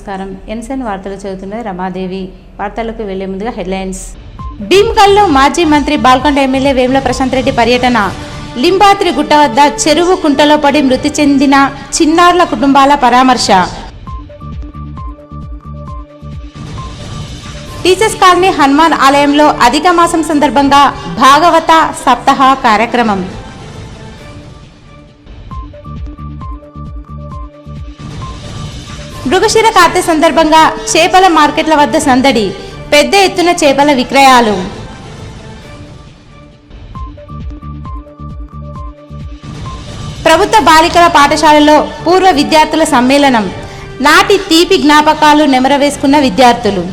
నమస్కారం. ఎన్ఎస్ఎన్ వార్తలు చదువుతున్న రమాదేవి. వార్తలకు వెళ్లే ముందుగా హెడ్లైన్స్. భీమ్గల్లో మాజీ మంత్రి బాల్కొండ ఎమ్మెల్యే వేముల ప్రశాంత్ రెడ్డి పర్యటన. లింబాద్రి గుట్ట వద్ద చెరువు కుంటలో పడి మృతి చెందిన చిన్నారుల కుటుంబాల పరామర్శ. టీచర్స్ కాలనీ హనుమాన్ ఆలయంలో అధిక మాసం సందర్భంగా భాగవత సప్తాహ కార్యక్రమం. మృగశిర కార్తె సందర్భంగా చేపల మార్కెట్ల వద్ద సందడి, పెద్ద ఎత్తున చేపల విక్రయాలు. ప్రభుత్వ బాలికల పాఠశాలలో పూర్వ విద్యార్థుల సమ్మేళనం. నాటి తీపి జ్ఞాపకాలు నెమరవేసుకున్న విద్యార్థులు.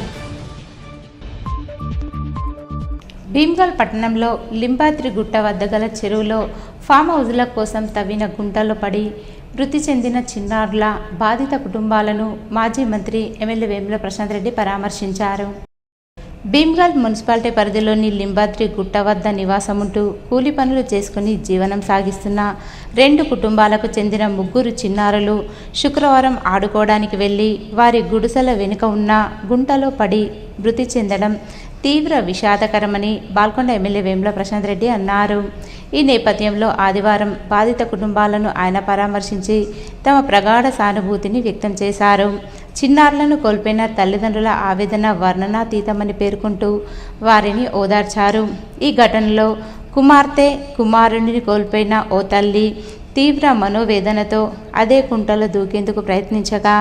భీమ్గల్ పట్టణంలో లింబాద్రి గుట్ట వద్ద గల చెరువులో ఫామ్ హౌజుల కోసం తవ్విన గుంటలో పడి మృతి చెందిన చిన్నారుల బాధిత కుటుంబాలను మాజీ మంత్రి ఎమ్మెల్యే వేముల ప్రశాంత్ రెడ్డి పరామర్శించారు. భీమ్గల్ మున్సిపాలిటీ పరిధిలోని లింబాద్రి గుట్ట వద్ద నివాసముంటూ కూలి పనులు చేసుకుని జీవనం సాగిస్తున్న 2 కుటుంబాలకు చెందిన 3 చిన్నారులు శుక్రవారం ఆడుకోవడానికి వెళ్లి వారి గుడిసెల వెనుక ఉన్న గుంటలో పడి మృతి చెందడం తీవ్ర విషాదకరమని బాల్కొండ ఎమ్మెల్యే వేముల ప్రశాంత్ రెడ్డి అన్నారు. ఈ నేపథ్యంలో ఆదివారం బాధిత కుటుంబాలను ఆయన పరామర్శించి తమ ప్రగాఢ సానుభూతిని వ్యక్తం చేశారు. చిన్నారులను కోల్పోయిన తల్లిదండ్రుల ఆవేదన వర్ణనాతీతమని పేర్కొంటూ వారిని ఓదార్చారు. ఈ ఘటనలో కుమార్తె, కుమారుడిని కోల్పోయిన ఓ తల్లి తీవ్ర మనోవేదనతో అదే కుంటలో దూకేందుకు ప్రయత్నించగా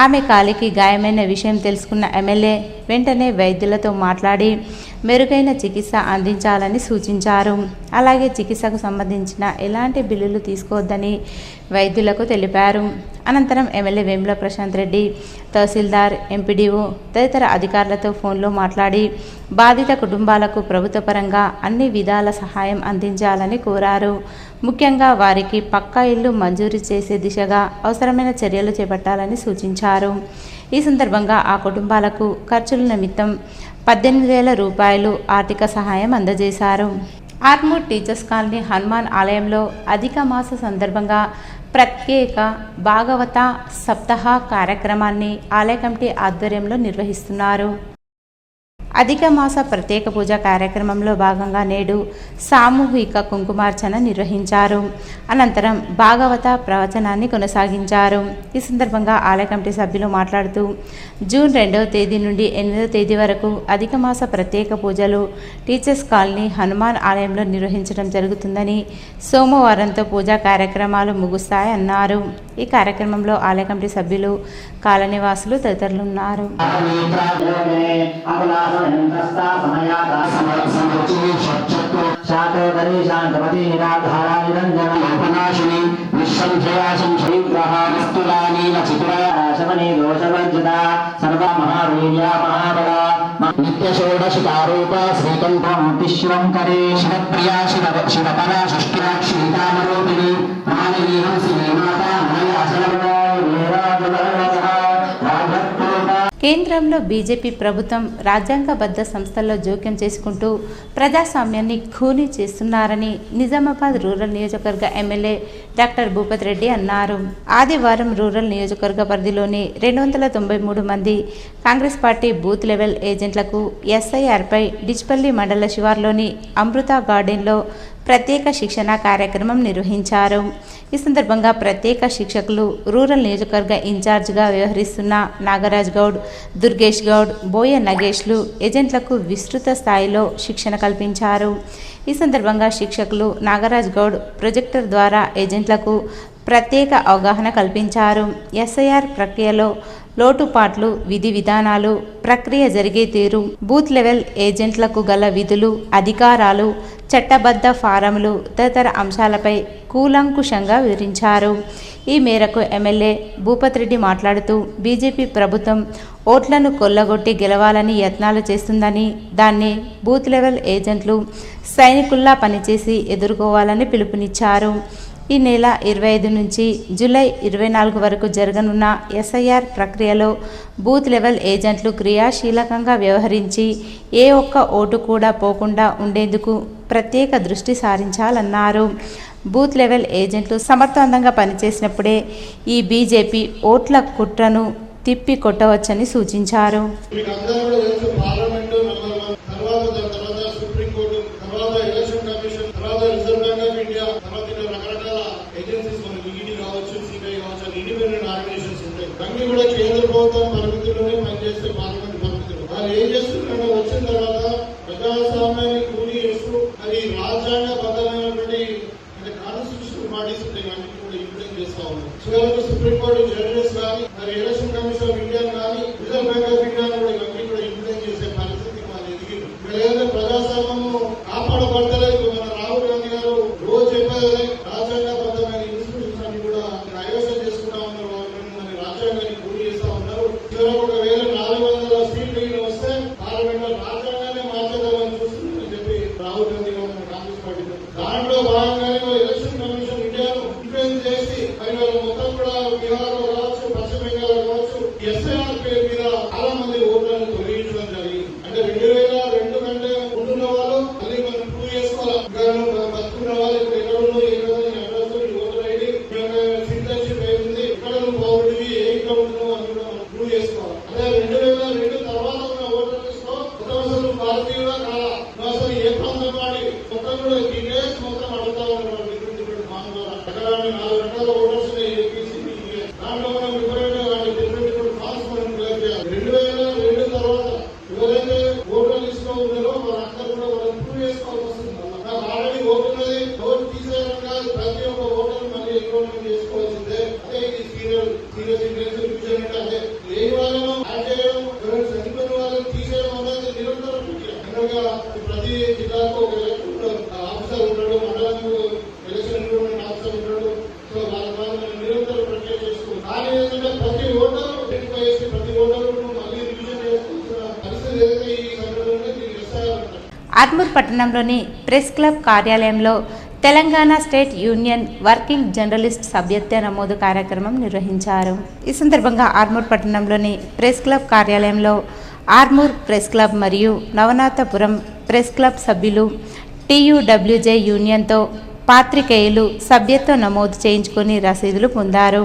ఆమె కాలికి గాయమైన విషయం తెలుసుకున్న ఎమ్మెల్యే వెంటనే వైద్యులతో మాట్లాడి మెరుగైన చికిత్స అందించాలని సూచించారు. అలాగే చికిత్సకు సంబంధించిన ఎలాంటి బిల్లులు తీసుకోవద్దని వైద్యులకు తెలిపారు. అనంతరం ఎమ్మెల్యే వేముల ప్రశాంత్ రెడ్డి తహసీల్దార్, ఎంపీడీఓ తదితర అధికారులతో ఫోన్లో మాట్లాడి బాధిత కుటుంబాలకు ప్రభుత్వ పరంగా అన్ని విధాల సహాయం అందించాలని కోరారు. ముఖ్యంగా వారికి పక్కా ఇల్లు మంజూరు చేసే దిశగా అవసరమైన చర్యలు చేపట్టాలని సూచించారు. ఈ సందర్భంగా ఆ కుటుంబాలకు ఖర్చుల నిమిత్తం 18,000 రూపాయలు ఆర్థిక సహాయం అందజేశారు. ఆర్మూర్ టీచర్స్ కాలనీ హనుమాన్ ఆలయంలో అధిక మాస సందర్భంగా ప్రత్యేక భాగవత సప్తాహ కార్యక్రమాన్ని ఆలయ కమిటీ ఆధ్వర్యంలో నిర్వహిస్తున్నారు. అధిక మాస ప్రత్యేక పూజ కార్యక్రమంలో భాగంగా నేడు సామూహిక కుంకుమార్చన నిర్వహించారు. అనంతరం భాగవత ప్రవచనాన్ని కొనసాగించారు. ఈ సందర్భంగా ఆలయ కమిటీ సభ్యులు మాట్లాడుతూ జూన్ 2వ తేదీ నుండి 8వ తేదీ వరకు అధిక మాస ప్రత్యేక పూజలు టీచర్స్ కాలనీ హనుమాన్ ఆలయంలో నిర్వహించడం జరుగుతుందని, సోమవారంతో పూజా కార్యక్రమాలు ముగుస్తాయన్నారు. ఈ కార్యక్రమంలో ఆలయ కమిటీ సభ్యులు, కాలనీవాసులు తదితరులు ఉన్నారు. కేంద్రంలో బీజేపీ ప్రభుత్వం రాజ్యాంగబద్ధ సంస్థల్లో జోక్యం చేసుకుంటూ ప్రజాస్వామ్యాన్ని ఖూనీ చేస్తున్నారని నిజామాబాద్ రూరల్ నియోజకవర్గ ఎమ్మెల్యే డాక్టర్ భూపత్ రెడ్డి అన్నారు. ఆదివారం రూరల్ నియోజకవర్గ పరిధిలోని 293 మంది కాంగ్రెస్ పార్టీ బూత్ లెవెల్ ఏజెంట్లకు ఎస్ఐఆర్పై డిచ్పల్లి మండల శివార్లోని అమృత గార్డెన్లో ప్రత్యేక శిక్షణ కార్యక్రమం నిర్వహించారు. ఈ సందర్భంగా ప్రత్యేక శిక్షకులు రూరల్ నియోజకవర్గ ఇన్ఛార్జిగా వ్యవహరిస్తున్న నాగరాజ్ గౌడ్, దుర్గేష్ గౌడ్, బోయ నగేష్లు ఏజెంట్లకు విస్తృత స్థాయిలో శిక్షణ కల్పించారు. ఈ సందర్భంగా శిక్షకులు నాగరాజ్ గౌడ్ ప్రొజెక్టర్ ద్వారా ఏజెంట్లకు ప్రత్యేక అవగాహన కల్పించారు. ఎస్ఐఆర్ ప్రక్రియలో లోటుపాట్లు, విధి విధానాలు, ప్రక్రియ జరిగే తీరు, బూత్ లెవెల్ ఏజెంట్లకు గల విధులు, అధికారాలు, చట్టబద్ధ ఫారములు తదితర అంశాలపై కూలంకుషంగా వివరించారు. ఈ మేరకు ఎమ్మెల్యే భూపత్ రెడ్డి మాట్లాడుతూ బీజేపీ ప్రభుత్వం ఓట్లను కొల్లగొట్టి గెలవాలని యత్నాలు చేస్తుందని, దాన్ని బూత్ లెవెల్ ఏజెంట్లు సైనికుల్లా పనిచేసి ఎదుర్కోవాలని పిలుపునిచ్చారు. ఈ నెల 25 నుంచి జూలై 24 వరకు జరగనున్న ఎస్ఐఆర్ ప్రక్రియలో బూత్ లెవెల్ ఏజెంట్లు క్రియాశీలకంగా వ్యవహరించి ఏ ఒక్క ఓటు కూడా పోకుండా ఉండేందుకు ప్రత్యేక దృష్టి సారించాలన్నారు. బూత్ లెవెల్ ఏజెంట్లు సమర్థవంతంగా పనిచేసినప్పుడే ఈ బీజేపీ ఓట్ల కుట్రను తిప్పి కొట్టవచ్చని సూచించారు. కేంద్ర ప్రభుత్వం పరిమితుల్లోనే పనిచేస్తే పార్లమెంట్ పరిమితులు వాళ్ళు ఏం చేస్తున్నారో వచ్చిన తర్వాత ప్రజాస్వామ్యాన్ని కూలి చేస్తూ అది రాజ్యాంగబద్ధమైనటువంటి కాన్స్టిట్యూషనల్ బాడీస్ అన్నింటి కూడా ఇంప్లిమెంట్ చేస్తా ఉన్నారు. చివరకు సుప్రీంకోర్టు జడ్జెస్ కానీ మరి ఎలక్షన్ కమిషన్ ఆఫ్ ఇండియా కానీ రిజర్వ్ బ్యాంక్ ఆఫ్ ఇండియా కూడా ఇవన్నీ కూడా ఇంప్లిమెంట్ చేసే పరిస్థితి వాళ్ళు ఎదిగింది. ఇక్కడ ఏదైతే ప్రజాస్వామ్యము కాపాడబడతలేదు. మన రాహుల్ గాంధీ గారు రోజు చెప్పేది రాజ్యాంగబద్ధమైన ఇన్స్టిట్యూషన్స్ అన్ని కూడా కైవసం చేసుకుంటా ఉన్నారు. రాజ్యాంగాన్ని పూర్తి చేస్తా ఉన్నారు. ఒకవేళ 400 సీట్లు వస్తే పార్లమెంట్ లో రాజ్యాంగాన్ని మార్చగలని చూస్తుందని చెప్పి రాహుల్ గాంధీ గారు కాంగ్రెస్ పార్టీ దాంట్లో భాగంగానే ఎలక్షన్ కమిషన్ ఇండియాను ఇన్ఫ్లుయెన్స్ చేసి మరి వాళ్ళు మొత్తం కూడా బీహార్ లో కావచ్చు, పశ్చిమ బెంగాల్ లో కావచ్చు, ఎస్ఐఆర్ పేరు మీద చాలా మంది ఓట్లను తొలగించడం జరిగింది. అంటే 2002 కంటే ఉంటున్న వాళ్ళు మళ్ళీ మనం ప్రూవ్ చేసుకోవాలి. బతుకున్న వాళ్ళు ఇప్పుడు ఎక్కడ ఉన్నారు, ఏ విధంగా అడ్రస్ ఓటర్ ఐడి సిటిజన్షిప్ అయింది, ఎక్కడ పౌరుడివి ప్రూవ్ చేసుకోవాలి. అదే 2002 తర్వాత ఉన్న ఓటర్ లిస్ట్ లో అసలు భారతీయుడా కాదా, అసలు ఏ ప్రాంతం వాడి మొత్తం కూడా డీటెయిల్స్ మొత్తం అడుగుతా ఉన్నారు. డిఫరెంట్ ఫార్మ్స్ ఎకరాన్ని 4 రకాల ఓటర్స్ దాంట్లో మనం డిఫరెంట్ ఫార్మ్స్ మనం క్లియర్ చేయాలి. 2002 తర్వాత ఎవరైతే ఓటర్ లిస్ట్ లో ఉన్నారో వాళ్ళందరూ కూడా వాళ్ళు ప్రూవ్ చేసుకోవాల్సి వస్తుంది. నాకు ఆల్రెడీ ఓటున్నది, ఓటు తీసేయడం కాదు, ప్రతి ఒక్క ఓటర్ మళ్ళీ ఎన్రోల్మెంట్ చేసుకోవాల్సిందే. అదే ఇది సీరియస్ రివిజన్ అంటే అదే లేని వాళ్ళను యాడ్ చేయడం, చనిపోయిన వాళ్ళని తీసేయడం అనేది నిరంతరం ప్రతి జిల్లాకు ఒక ఆఫీసర్ ఉంటాడు, మండలానికి ఎలక్షన్ ఎన్రోల్మెంట్ ఆఫీసర్ ఉంటాడు. సో వాళ్ళ ద్వారా నిరంతరం ప్రక్రియ చేసుకోవాలి. కానీ ఏంటంటే ప్రతి ఓటరు ఐడెంటిఫై చేసి ప్రతి ఓటరు మళ్ళీ రివిజన్ చేసుకోవాల్సిన పరిస్థితి ఏదైతే ఈ సందర్భంలో దీనికి ఆర్మూర్ పట్టణంలోని ప్రెస్ క్లబ్ కార్యాలయంలో Telangana state union working journalist సభ్యత్వ నమోదు కార్యక్రమం నిర్వహించారు. ఈ సందర్భంగా ఆర్మూర్ పట్టణంలోని ప్రెస్ క్లబ్ కార్యాలయంలో ఆర్మూర్ ప్రెస్ క్లబ్ మరియు నవనాథపురం ప్రెస్ క్లబ్ సభ్యులు TUWJ యూనియన్తో పాత్రికేయులు సభ్యత్వ నమోదు చేయించుకొని రసీదులు పొందారు.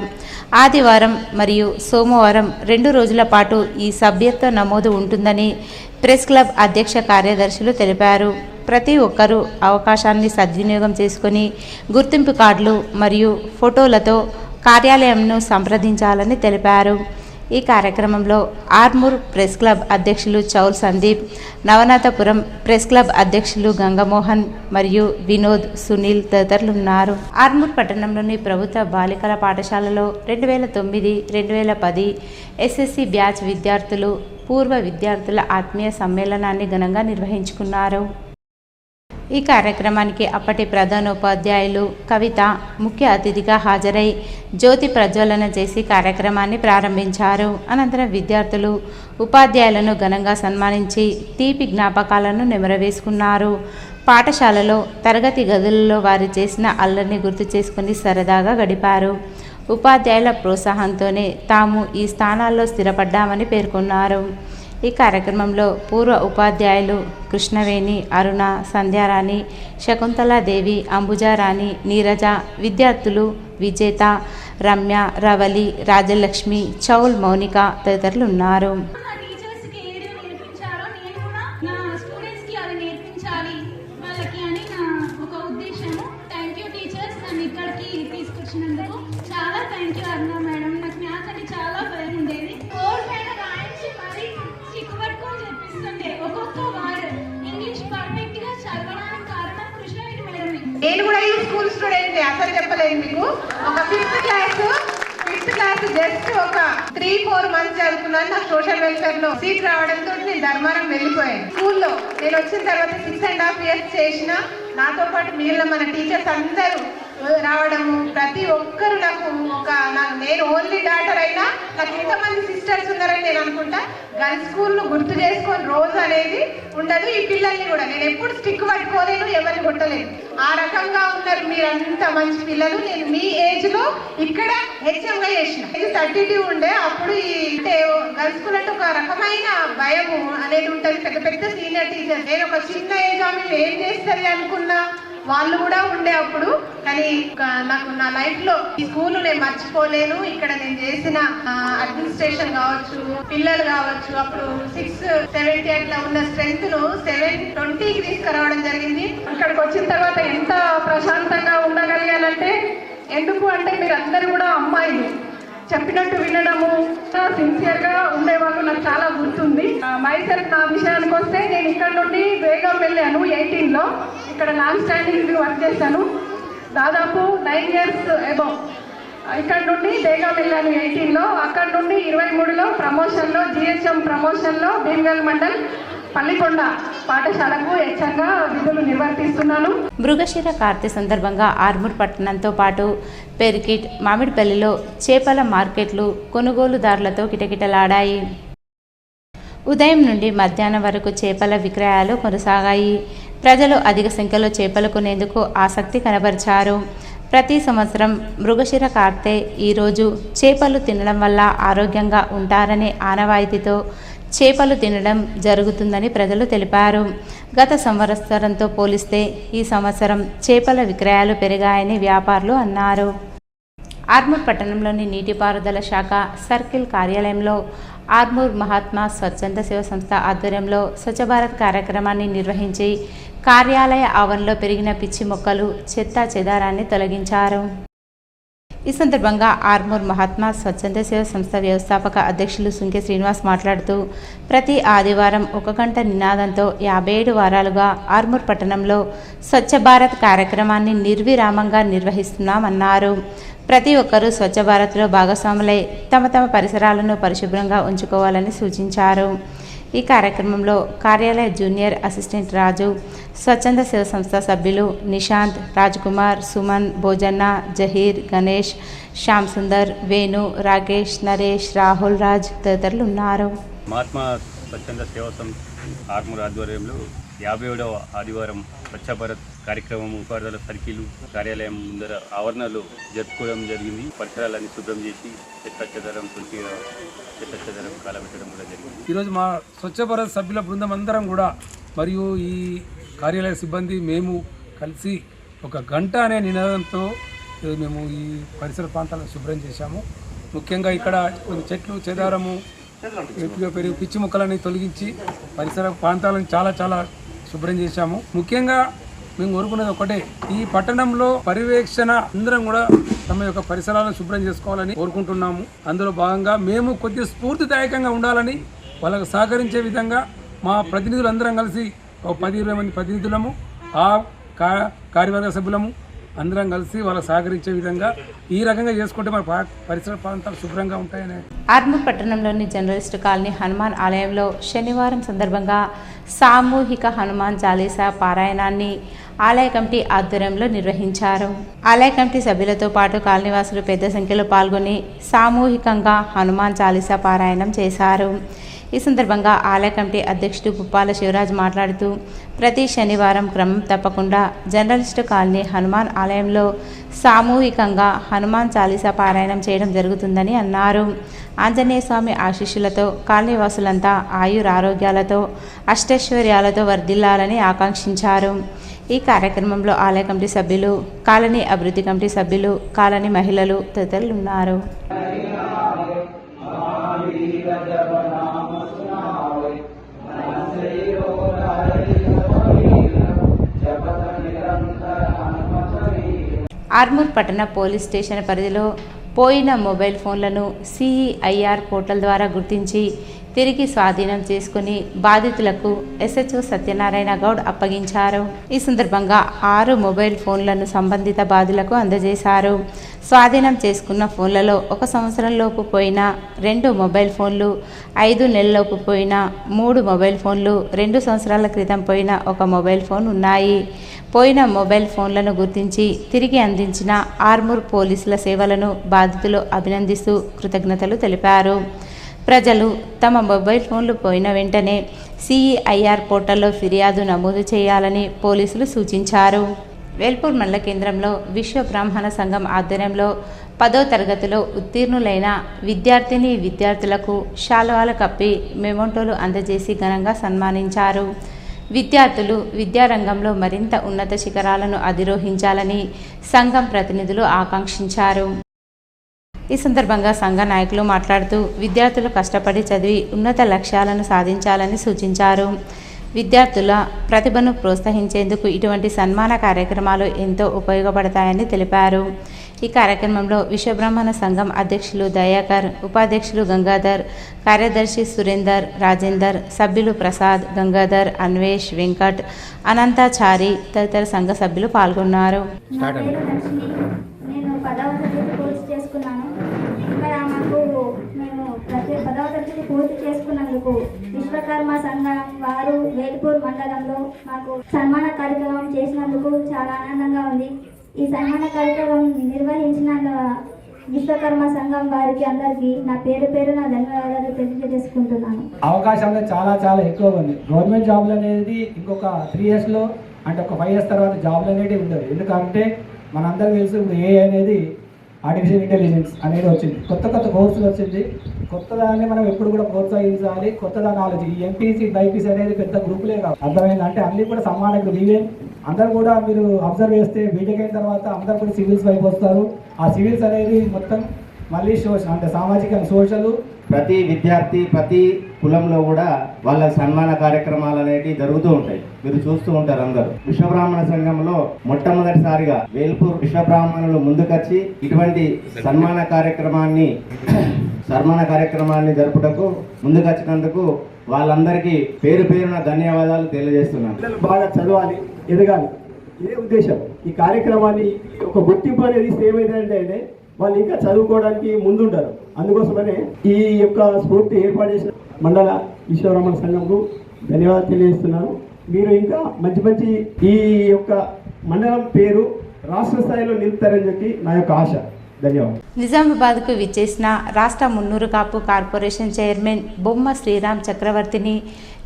ఆదివారం మరియు సోమవారం 2 రోజుల పాటు ఈ సభ్యత్వ నమోదు ఉంటుందని ప్రెస్ క్లబ్ అధ్యక్ష కార్యదర్శులు తెలిపారు. ప్రతి ఒక్కరూ అవకాశాన్ని సద్వినియోగం చేసుకొని గుర్తింపు కార్డులు మరియు ఫోటోలతో కార్యాలయంను సంప్రదించాలని తెలిపారు. ఈ కార్యక్రమంలో ఆర్మూర్ ప్రెస్ క్లబ్ అధ్యక్షులు చౌల్ సందీప్, నవనాథపురం ప్రెస్ క్లబ్ అధ్యక్షులు గంగమోహన్ మరియు వినోద్, సునీల్ తదితరులు ఉన్నారు. ఆర్మూర్ పట్టణంలోని ప్రభుత్వ బాలికల పాఠశాలలో 2009-2010 SSC బ్యాచ్ విద్యార్థులు, పూర్వ విద్యార్థుల ఆత్మీయ సమ్మేళనాన్ని ఘనంగా నిర్వహించుకున్నారు. ఈ కార్యక్రమానికి అప్పటి ప్రధానోపాధ్యాయులు కవిత ముఖ్య అతిథిగా హాజరై జ్యోతి ప్రజ్వలన చేసి కార్యక్రమాన్ని ప్రారంభించారు. అనంతరం విద్యార్థులు ఉపాధ్యాయులను ఘనంగా సన్మానించి తీపి జ్ఞాపకాలను నెమరవేసుకున్నారు. పాఠశాలలో తరగతి గదులలో వారు చేసిన అల్లరిని గుర్తు చేసుకుని సరదాగా గడిపారు. ఉపాధ్యాయుల ప్రోత్సాహంతోనే తాము ఈ స్థానాల్లో స్థిరపడ్డామని పేర్కొన్నారు. ఈ కార్యక్రమంలో పూర్వ ఉపాధ్యాయులు కృష్ణవేణి, అరుణ, సంధ్యారాణి, శకుంతలాదేవి, అంబుజారాణి, నీరజ, విద్యార్థులు విజేత, రమ్య, రవలి, రాజలక్ష్మి, చౌల్, మౌనిక తదితరులు ఉన్నారు. చాలా థ్యాంక్ యూ అరుణ మేడం. నాకు మ్యాథ్స్ అంటే చాలా భయం ఉండేది. బోర్డు పైన రాయించి మరి చిక్కు పట్టుకొని చెప్పిస్తుండే. ఒక్కొక్క వర్డ్ ఇంగ్లీష్ పర్ఫెక్ట్ గా చదవడానికి కారణం కృష్ణవేణి మేడం. నేను కూడా ఈ స్కూల్ స్టూడెంట్, అసలు చెప్పలేదు మీకు. ఒక ఫిఫ్త్ క్లాస్ జస్ట్ ఒక 3-4 మంత్స్ చదువుకున్నాను. నాకు సోషల్ వెల్ఫేర్ లో సీట్ రావడంతో నేను ధర్మారం వెళ్ళిపోయాను. స్కూల్లో నేను వచ్చిన తర్వాత 6.5 years చేసిన, నాతో పాటు మిగిలిన మన టీచర్స్ అందరూ రావడము, ప్రతి ఒక్కరు నేను ఓన్లీ డాటర్ అయినా నాకు ఎంతమంది సిస్టర్స్ ఉన్నారని నేను అనుకుంటా. గర్ల్స్ స్కూల్ గుర్తు చేసుకొని రోజు అనేది ఉండదు. ఈ పిల్లల్ని కూడా నేను ఎప్పుడు స్టిక్ పట్టుకోలేను, ఎవరిని కొట్టలేను. ఆ రకంగా ఉన్నారు మీరంతా మంచి పిల్లలు. నేను మీ ఏజ్ లో ఇక్కడ హెచ్ఎంగా చేసిన 32 ఉండే. అప్పుడు ఈ గర్ల్స్ స్కూల్ అంటే ఒక రకమైన భయము అనేది ఉంటుంది. పెద్ద పెద్ద సీనియర్ టీచర్. నేను ఒక చిన్న ఏజ్ ఆమె ఏం చేస్తుంది అనుకున్నా, వాళ్ళు కూడా ఉండే అప్పుడు. కానీ నాకు నా లైఫ్ లో ఈ స్కూల్ నేను మర్చిపోలేను. ఇక్కడ నేను చేసిన అడ్మినిస్ట్రేషన్ కావచ్చు, పిల్లలు కావచ్చు, అప్పుడు 670 అట్లా ఉన్న స్ట్రెంత్ ను 720కి తీసుకురావడం జరిగింది. ఇక్కడికి వచ్చిన తర్వాత ఎంత ప్రశాంతంగా ఉండగలిగానంటే, ఎందుకు అంటే మీరు అందరూ కూడా అమ్మాయిలు చెప్పినట్టు వినడము, సిన్సియర్ గా ఉండేవాళ్ళు నాకు చాలా గుర్తుంది. మైసెల్ఫ్ నా విషయానికి వస్తే, నేను ఇక్కడ నుండి వేగం వెళ్ళాను 18లో. ఇక్కడ లాంగ్ స్టాండింగ్ వర్క్ చేశాను. దాదాపు 9 years అబౌవ్. ఇక్కడ నుండి వేగం వెళ్ళాను 18లో. అక్కడ నుండి 23లో ప్రమోషన్లో, GHM ప్రమోషన్లో భీమ్గల్ మండల్ పల్లికొండ పాఠశాలకు హెచ్ఎంగా విధులు నిర్వర్తిస్తున్నాను. మృగశిర కార్తె సందర్భంగా ఆర్మూర్ పట్టణంతో పాటు పెరికిట్, మామిడిపల్లిలో చేపల మార్కెట్లు కొనుగోలుదారులతో కిటకిటలాడాయి. ఉదయం నుండి మధ్యాహ్నం వరకు చేపల విక్రయాలు కొనసాగాయి. ప్రజలు అధిక సంఖ్యలో చేపలు కొనేందుకు ఆసక్తి కనబరిచారు. ప్రతి సంవత్సరం మృగశిర కార్తె ఈరోజు చేపలు తినడం వల్ల ఆరోగ్యంగా ఉంటారనే ఆనవాయితీతో చేపలు తినడం జరుగుతుందని ప్రజలు తెలిపారు. గత సంవత్సరంతో పోలిస్తే ఈ సంవత్సరం చేపల విక్రయాలు పెరిగాయని వ్యాపారులు అన్నారు. ఆర్మూర్ పట్టణంలోని నీటిపారుదల శాఖ సర్కిల్ కార్యాలయంలో ఆర్మూర్ మహాత్మా స్వచ్ఛంద సేవ సంస్థ ఆధ్వర్యంలో స్వచ్ఛ భారత్ కార్యక్రమాన్ని నిర్వహించి కార్యాలయ ఆవరణలో పెరిగిన పిచ్చి మొక్కలు, చెత్త చెదారాన్ని తొలగించారు. ఈ సందర్భంగా ఆర్మూర్ మహాత్మా స్వచ్ఛంద సేవ సంస్థ వ్యవస్థాపక అధ్యక్షులు సుంకె శ్రీనివాస్ మాట్లాడుతూ, ప్రతి ఆదివారం 1 గంట నినాదంతో 57 వారాలుగా ఆర్మూర్ పట్టణంలో స్వచ్ఛ భారత్ కార్యక్రమాన్ని నిర్విరామంగా నిర్వహిస్తున్నామన్నారు. ప్రతి ఒక్కరూ స్వచ్ఛ భారత్లో భాగస్వాములై తమ పరిసరాలను పరిశుభ్రంగా ఉంచుకోవాలని సూచించారు. ఈ కార్యక్రమంలో కార్యాలయ జూనియర్ అసిస్టెంట్ రాజు, స్వచ్ఛంద సేవ సంస్థ సభ్యులు నిశాంత్, రాజ్కుమార్, సుమన్, భోజన్న, జహీర్, గణేష్, శ్యామ్ సుందర్, వేణు, రాకేష్, నరేష్, రాహుల్ రాజ్ తదితరులు ఉన్నారు. మహాత్మా స్వచ్ఛంద సేవ సంస్థ ఆర్మూర్ ఆధ్వర్యంలో 57వ ఆదివారం స్వచ్ఛ భారత్ కార్యక్రమం ఉపాధ్యాయుల సర్కిల్ కార్యాలయం ముందర ఆవరణలో జరుపుకోవడం జరిగింది. పరిసరాలన్నీ శుభ్రం చేసి చెత్త చెదరం కాలబెట్టడం కూడా జరిగింది. ఈరోజు మా స్వచ్ఛ భారత్ సభ్యుల బృందం అందరం కూడా మరియు ఈ కార్యాలయ సిబ్బంది మేము కలిసి 1 గంట అనే నినాదంతో మేము ఈ పరిసర ప్రాంతాలను శుభ్రం చేశాము. ముఖ్యంగా ఇక్కడ కొన్ని చెట్లు చెదారము పెరిగి పిచ్చి మొక్కలని తొలగించి పరిసర ప్రాంతాలను చాలా శుభ్రం చేశాము. ముఖ్యంగా మేము కోరుకునేది ఒకటే, ఈ పట్టణంలో పర్యవేక్షణ అందరం కూడా తమ యొక్క పరిసరాలను శుభ్రం చేసుకోవాలని కోరుకుంటున్నాము. అందులో భాగంగా మేము కొద్దిగా స్ఫూర్తిదాయకంగా ఉండాలని వాళ్ళకు సహకరించే విధంగా మా ప్రతినిధులందరం కలిసి 10-20 మంది ప్రతినిధులము, ఆ కార్యవర్గ సభ్యులము అందరం కలిసి వాళ్ళకు సహకరించే విధంగా ఈ రకంగా చేసుకుంటే మన పరిసర ప్రాంతాలు శుభ్రంగా ఉంటాయని. ఆర్మూర్ పట్టణంలోని జర్నలిస్టు కాలనీ హనుమాన్ ఆలయంలో శనివారం సందర్భంగా సామూహిక హనుమాన్ చాలీసా పారాయణాన్ని ఆలయ కమిటీ ఆధ్వర్యంలో నిర్వహించారు. ఆలయ కమిటీ సభ్యులతో పాటు కాలనీవాసులు పెద్ద సంఖ్యలో పాల్గొని సామూహికంగా హనుమాన్ చాలీసా పారాయణం చేశారు. ఈ సందర్భంగా ఆలయ కమిటీ అధ్యక్షుడు పుప్పాల శివరాజ్ మాట్లాడుతూ, ప్రతి శనివారం క్రమం తప్పకుండా జర్నలిస్టు కాలనీ హనుమాన్ ఆలయంలో సామూహికంగా హనుమాన్ చాలీసా పారాయణం చేయడం జరుగుతుందని అన్నారు. ఆంజనేయ స్వామి ఆశీస్సులతో కాలనీవాసులంతా ఆయురారోగ్యాలతో అష్టైశ్వర్యాలతో వర్ధిల్లాలని ఆకాంక్షించారు. ఈ కార్యక్రమంలో ఆలయ కమిటీ సభ్యులు, కాలనీ అభివృద్ధి కమిటీ సభ్యులు, కాలనీ మహిళలు తదితరులు ఉన్నారు. ఆర్మూర్ పట్టణ పోలీస్ స్టేషన్ పరిధిలో పోయిన మొబైల్ ఫోన్లను CEIR పోర్టల్ ద్వారా గుర్తించి తిరిగి స్వాధీనం చేసుకుని బాధితులకు SHO సత్యనారాయణ గౌడ్ అప్పగించారు. ఈ సందర్భంగా 6 మొబైల్ ఫోన్లను సంబంధిత బాధితులకు అందజేశారు. స్వాధీనం చేసుకున్న ఫోన్లలో 1 సంవత్సరంలోపు పోయిన 2 మొబైల్ ఫోన్లు, 5 నెలల్లోపు పోయిన 3 మొబైల్ ఫోన్లు, 2 సంవత్సరాల క్రితం పోయిన 1 మొబైల్ ఫోన్ ఉన్నాయి. పోయిన మొబైల్ ఫోన్లను గుర్తించి తిరిగి అందించిన ఆర్మూర్ పోలీసుల సేవలను బాధితులు అభినందిస్తూ కృతజ్ఞతలు తెలిపారు. ప్రజలు తమ మొబైల్ ఫోన్లు పోయిన వెంటనే CEIR పోర్టల్లో ఫిర్యాదు నమోదు చేయాలని పోలీసులు సూచించారు. వేల్పూర్ మండల కేంద్రంలో విశ్వ బ్రాహ్మణ సంఘం ఆధ్వర్యంలో 10వ తరగతిలో ఉత్తీర్ణులైన విద్యార్థులకు శాలువాలు కప్పి మెమోంటోలు అందజేసి ఘనంగా సన్మానించారు. విద్యార్థులు విద్యారంగంలో మరింత ఉన్నత శిఖరాలను అధిరోహించాలని సంఘం ప్రతినిధులు ఆకాంక్షించారు. ఈ సందర్భంగా సంఘ నాయకులు మాట్లాడుతూ విద్యార్థులు కష్టపడి చదివి ఉన్నత లక్ష్యాలను సాధించాలని సూచించారు. విద్యార్థుల ప్రతిభను ప్రోత్సహించేందుకు ఇటువంటి సన్మాన కార్యక్రమాలు ఎంతో ఉపయోగపడతాయని తెలిపారు. ఈ కార్యక్రమంలో విశ్వబ్రాహ్మణ సంఘం అధ్యక్షులు దయాకర్, ఉపాధ్యక్షులు గంగాధర్, కార్యదర్శి సురేందర్, రాజేందర్, సభ్యులు ప్రసాద్, గంగాధర్, అన్వేష్, వెంకట్, అనంతాచారి తదితర సంఘ సభ్యులు పాల్గొన్నారు. నా పేరు లక్ష్మి. నేను 10వ తరగతి పూర్తి చేసుకున్నాను. ఇక్కడ మేము 10వ తరగతి పూర్తి చేసుకున్నందుకు విశ్వకర్మ సంఘం వారు వేల్పూర్ మండలంలో మాకు సన్మాన కార్యక్రమం చేసినందుకు చాలా ఆనందంగా ఉంది. ఈ సన్మాన కార్యక్రమం నిర్వహించిన విశ్వకర్మ సంఘం వారికి అందరికీ నా పేరున ధన్యవాదాలు తెలియజేసుకుంటున్నాను. అవకాశాలు చాలా ఎక్కువగా ఉంది. గవర్నమెంట్ జాబ్లు అనేది ఇంకొక 3 yearsలో అంటే ఒక 5 years తర్వాత జాబ్లు అనేవి ఉండవు. ఎందుకంటే మనందరికీ తెలుసు ఇప్పుడు AI అనేది ఆర్టిఫిషియల్ ఇంటెలిజెన్స్ అనేది వచ్చింది. కొత్త కోర్సులు వచ్చింది. కొత్తదాన్ని మనం ఎప్పుడు కూడా ప్రోత్సహించాలి. కొత్తదా నాలెడ్జ్. ఈ MPC BIPC అనేది పెద్ద గ్రూపులే కాదు. అర్థమైంది అంటే అన్ని కూడా సమానంగా ఈవెన్ అందరూ కూడా మీరు అబ్జర్వ్ చేస్తే బీటెక్ అయిన తర్వాత అందరూ కూడా సివిల్స్ వైపు వస్తారు. ఆ సివిల్స్ అనేది మొత్తం మళ్ళీ అంటే సామాజిక సోషల్ ప్రతి విద్యార్థి ప్రతి కులంలో కూడా వాళ్ళ సన్మాన కార్యక్రమాలు అనేవి జరుగుతూ ఉంటాయి. మీరు చూస్తూ ఉంటారు అందరూ. విశ్వబ్రాహ్మణ సంఘంలో మొట్టమొదటిసారిగా వేల్పూర్ విశ్వబ్రాహ్మణులు ముందుకొచ్చి ఇటువంటి సన్మాన కార్యక్రమాన్ని జరుపుటకు ముందుకొచ్చినందుకు వాళ్ళందరికీ పేరున ధన్యవాదాలు తెలియజేస్తున్నాను. పిల్లలు బాగా చదవాలి, ఎదగాలి, ఇదే ఉద్దేశం. ఈ కార్యక్రమాన్ని ఒక గుర్తింపు అనేది ఏమైందంటే వాళ్ళు ఇంకా చదువుకోవడానికి ముందుంటారు. అందుకోసమనే ఈ యొక్క స్ఫూర్తి ఏర్పాటు చేసిన మండల విశ్వబ్రాహ్మణ సంఘంకు ధన్యవాదాలు తెలియజేస్తున్నాను. మీరు ఇంకా మంచి ఈ యొక్క మండలం పేరు రాష్ట్ర స్థాయిలో నిలుపుతారని చెప్పి నా యొక్క ఆశ. ధన్యవాదాలు. నిజామాబాద్కు విచ్చేసిన రాష్ట్ర మున్నూరు కాపు కార్పొరేషన్ చైర్మన్ బొమ్మ శ్రీరామ్ చక్రవర్తిని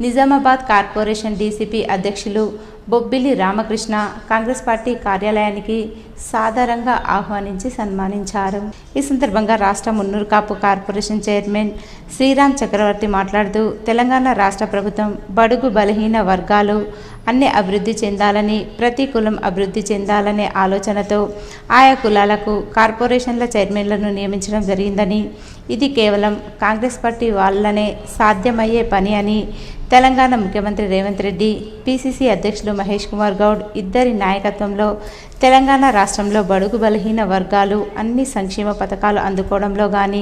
నిజామాబాద్ కార్పొరేషన్ డీసీపీ అధ్యక్షులు బొబ్బిలి రామకృష్ణ కాంగ్రెస్ పార్టీ కార్యాలయానికి సాదరంగా ఆహ్వానించి సన్మానించారు. ఈ సందర్భంగా రాష్ట్ర మున్నూరు కాపు కార్పొరేషన్ చైర్మన్ శ్రీరామ్ చక్రవర్తి మాట్లాడుతూ తెలంగాణ రాష్ట్ర ప్రభుత్వం బడుగు బలహీన వర్గాలు అన్ని అభివృద్ధి చెందాలని, ప్రతి కులం అభివృద్ధి చెందాలనే ఆలోచనతో ఆయా కులాలకు కార్పొరేషన్ల చైర్మన్లను నియమించడం జరిగిందని, ఇది కేవలం కాంగ్రెస్ పార్టీ వాళ్ళనే సాధ్యమయ్యే పని అని తెలంగాణ ముఖ్యమంత్రి రేవంత్ రెడ్డి, పిసిసి అధ్యక్షులు మహేష్ కుమార్ గౌడ్ ఇద్దరి నాయకత్వంలో తెలంగాణ రాష్ట్రంలో బడుగు బలహీన వర్గాలు అన్ని సంక్షేమ పథకాలు అందుకోవడంలో కానీ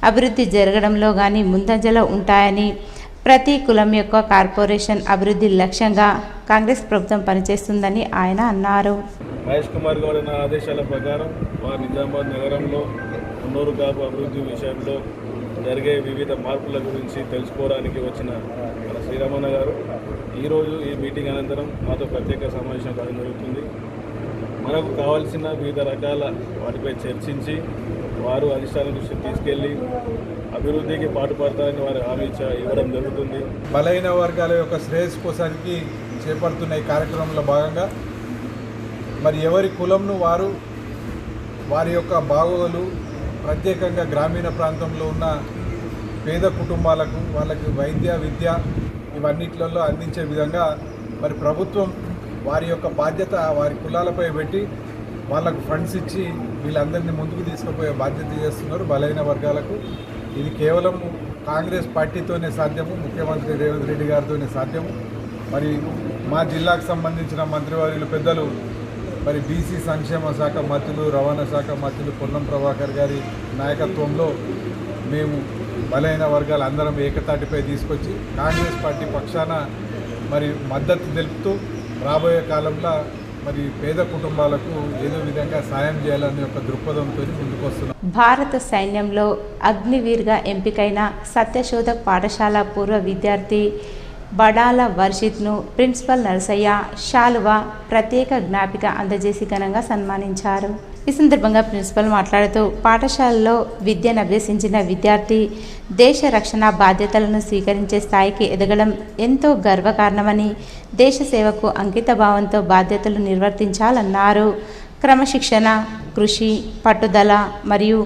అభివృద్ధి జరగడంలో కానీ ముందంజలో ఉంటాయని, ప్రతి కులం యొక్క కార్పొరేషన్ అభివృద్ధి లక్ష్యంగా కాంగ్రెస్ ప్రభుత్వం పనిచేస్తుందని ఆయన అన్నారు. మహేష్ కుమార్ గౌడ్ ఆదేశాల ప్రకారం వారు నిజామాబాద్ నగరంలో మున్నూరు కాపు అభివృద్ధి విషయంలో జరిగే వివిధ మార్పుల గురించి తెలుసుకోవడానికి వచ్చిన మన శ్రీరామన్న గారు ఈరోజు ఈ మీటింగ్ అనంతరం మాతో ప్రత్యేక సమావేశం కావడం జరుగుతుంది. మనకు కావాల్సిన వివిధ రకాల వాటిపై చర్చించి వారు అధిష్టానం దృష్టికి తీసుకెళ్లి అభివృద్ధికి పాటుపడతారని వారు హామీ ఇవ్వడం జరుగుతుంది. బలహీన వర్గాల యొక్క శ్రేయస్సు కోసానికి చేపడుతున్న ఈ కార్యక్రమంలో భాగంగా మరి ఎవరి కులంను వారి యొక్క బాగోగులు ప్రత్యేకంగా గ్రామీణ ప్రాంతంలో ఉన్న పేద కుటుంబాలకు వాళ్ళకి వైద్య విద్య ఇవన్నిట్లలో అందించే విధంగా మరి ప్రభుత్వం వారి యొక్క బాధ్యత వారి కులాలపై పెట్టి వాళ్ళకు ఫండ్స్ ఇచ్చి వీళ్ళందరినీ ముందుకు తీసుకుపోయే బాధ్యత చేస్తున్నారు బలహీన వర్గాలకు. ఇది కేవలం కాంగ్రెస్ పార్టీతోనే సాధ్యము, ముఖ్యమంత్రి రేవంత్ రెడ్డి గారితోనే సాధ్యము. మరి మా జిల్లాకు సంబంధించిన మంత్రివర్యులు పెద్దలు మరి బీసీ సంక్షేమ శాఖ మంత్రులు, రవాణా శాఖ మంత్రులు పొన్నం ప్రభాకర్ గారి నాయకత్వంలో మేము బలహీన వర్గాలు అందరం ఏకతాటిపై తీసుకొచ్చి కాంగ్రెస్ పార్టీ పక్షాన మరి మద్దతు తెలుపుతూ రాబోయే కాలంలో మరి పేద కుటుంబాలకు ఏదో విధంగా సాయం చేయాలనే ఒక దృక్పథంతో ముందుకొస్తున్నాం. భారత సైన్యంలో అగ్నివీర్గా ఎంపికైన సత్యశోధక్ పాఠశాల పూర్వ విద్యార్థి బడాల వర్షిత్ను ప్రిన్సిపల్ నరసయ్య శాలువా ప్రత్యేక జ్ఞాపిక అందజేసి ఘనంగా సన్మానించారు. ఈ సందర్భంగా ప్రిన్సిపల్ మాట్లాడుతూ పాఠశాలలో విద్యను అభ్యసించిన విద్యార్థి దేశ రక్షణ బాధ్యతలను స్వీకరించే స్థాయికి ఎదగడం ఎంతో గర్వకారణమని, దేశ సేవకు అంకిత భావంతో బాధ్యతలు నిర్వర్తించాలన్నారు. క్రమశిక్షణ, కృషి, పట్టుదల మరియు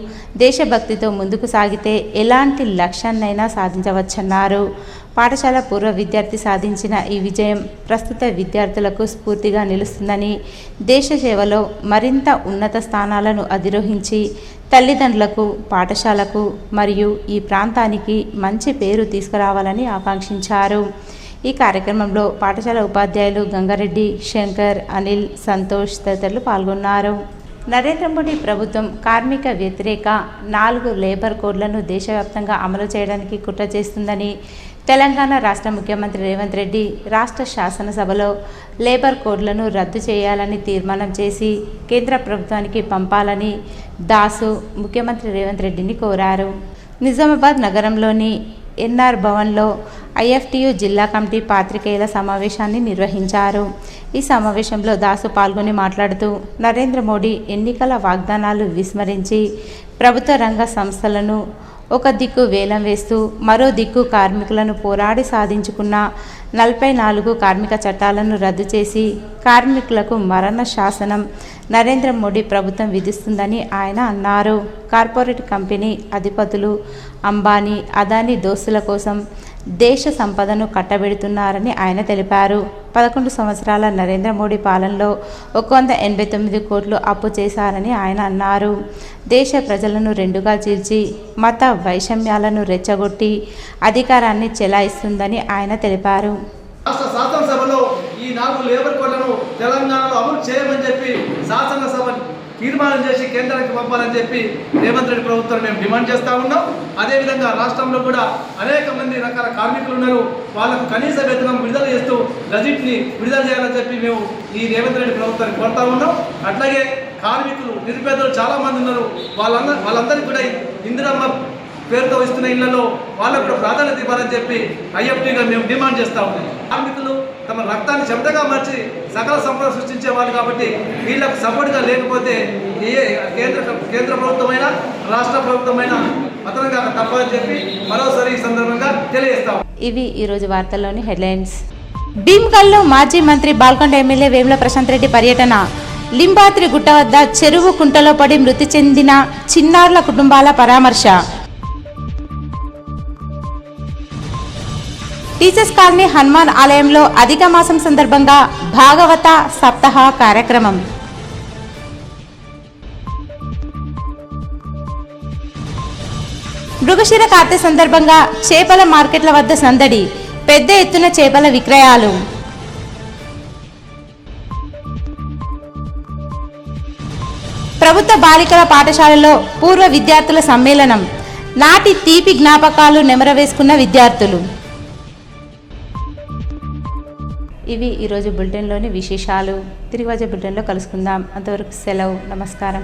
దేశభక్తితో ముందుకు సాగితే ఎలాంటి లక్ష్యాన్నైనా సాధించవచ్చన్నారు. పాఠశాల పూర్వ విద్యార్థి సాధించిన ఈ విజయం ప్రస్తుత విద్యార్థులకు స్ఫూర్తిగా నిలుస్తుందని, దేశ సేవలో మరింత ఉన్నత స్థానాలను అధిరోహించి తల్లిదండ్రులకు, పాఠశాలకు మరియు ఈ ప్రాంతానికి మంచి పేరు తీసుకురావాలని ఆకాంక్షించారు. ఈ కార్యక్రమంలో పాఠశాల ఉపాధ్యాయులు గంగారెడ్డి, శంకర్, అనిల్, సంతోష్ తదితరులు పాల్గొన్నారు. నరేంద్ర మోడీ ప్రభుత్వం కార్మిక వ్యతిరేక 4 లేబర్ కోడ్లను దేశవ్యాప్తంగా అమలు చేయడానికి కుట్ర చేస్తుందని తెలంగాణ రాష్ట్ర ముఖ్యమంత్రి రేవంత్ రెడ్డి రాష్ట్ర శాసనసభలో లేబర్ కోడ్లను రద్దు చేయాలని తీర్మానం చేసి కేంద్ర ప్రభుత్వానికి పంపాలని దాసు ముఖ్యమంత్రి రేవంత్ రెడ్డిని కోరారు. నిజామాబాద్ నగరంలోని ఎన్ఆర్ భవన్లో ఐఎఫ్టియు జిల్లా కమిటీ పాత్రికేయుల సమావేశాన్ని నిర్వహించారు. ఈ సమావేశంలో దాసు పాల్గొని మాట్లాడుతూ, నరేంద్ర మోడీ ఎన్నికల వాగ్దానాలు విస్మరించి ప్రభుత్వ రంగ సంస్థలను ఒక దిక్కు వేలం వేస్తూ మరో దిక్కు కార్మికులను పోరాడి సాధించుకున్న 44 కార్మిక చట్టాలను రద్దు చేసి కార్మికులకు మరణ శాసనం నరేంద్ర మోడీ ప్రభుత్వం విధిస్తుందని ఆయన అన్నారు. కార్పొరేట్ కంపెనీ అధిపతులు అంబానీ, అదానీ దోస్తుల కోసం దేశ సంపదను కట్టబెడుతున్నారని ఆయన తెలిపారు. 11 సంవత్సరాల నరేంద్ర మోడీ పాలనలో 189 కోట్లు అప్పు చేశారని ఆయన అన్నారు. దేశ ప్రజలను రెండుగా చీల్చి మత వైషమ్యాలను రెచ్చగొట్టి అధికారాన్ని చెలాయిస్తుందని ఆయన తెలిపారు. రాష్ట్ర శాసనసభలో ఈ 4 లేబర్ కోడ్లను తెలంగాణలో అమలు చేయమని చెప్పి శాసనసభ తీర్మానం చేసి కేంద్రానికి పంపాలని చెప్పి రేవంత్ రెడ్డి ప్రభుత్వం మేము డిమాండ్ చేస్తూ ఉన్నాం. అదేవిధంగా రాష్ట్రంలో కూడా అనేక మంది రకాల కార్మికులు ఉన్నారు. వాళ్ళకు కనీస వేతనం విడుదల చేస్తూ గజెట్ని విడుదల చేయాలని చెప్పి మేము ఈ రేవంత్ రెడ్డి ప్రభుత్వాన్ని కోరుతా ఉన్నాం. అట్లాగే కార్మికులు, నిరుపేదలు చాలామంది ఉన్నారు. వాళ్ళందరికీ కూడా ఇందిరమ్మ పేరుతో ఇస్తున్న ఇళ్లలో వాళ్ళకు కూడా ప్రాధాన్యత ఇవ్వాలని చెప్పి ఐఎఫ్టీగా మేము డిమాండ్ చేస్తూ ఉన్నాం. కార్మికులు తమ రక్తాన్ని చెమటగా మార్చి సకల సంపద సృష్టించే వాళ్ళు కాబట్టి వీళ్ళకు సపోర్ట్గా లేకపోతే ఏ కేంద్ర ప్రభుత్వమైనా రాష్ట్ర ప్రభుత్వమైనా అతనుగా తప్పని చెప్పి మరోసారి ఈ సందర్భంగా తెలియజేస్తాం. ఇవి ఈరోజు వార్తల్లోని హెడ్లైన్స్. భీమ్గల్లో మాజీ మంత్రి బాల్కొండ ఎమ్మెల్యే వేముల ప్రశాంత్ రెడ్డి పర్యటన. లింబాద్రి గుట్ట వద్ద చెరువు కుంటలో పడి మృతి చెందిన చిన్నారుల కుటుంబాల పరామర్శ. టీచర్స్ కాలనీ హనుమాన్ ఆలయంలో అధిక మాసం సందర్భంగా భాగవత సప్తాహ కార్యక్రమం. మృగశిర కార్తె సందర్భంగా చేపల మార్కెట్ల వద్ద సందడి, పెద్ద ఎత్తున చేపల విక్రయాలు. ప్రభుత్వ బాలికల పాఠశాలలో పూర్వ విద్యార్థుల సమ్మేళనం. నాటి తీపి జ్ఞాపకాలు నెమరవేసుకున్న విద్యార్థులు. ఇవి ఈరోజు బులెటిన్లోని విశేషాలు. తిరిగి వచ్చే బులెటిన్లో కలుసుకుందాం. అంతవరకు సెలవు. నమస్కారం.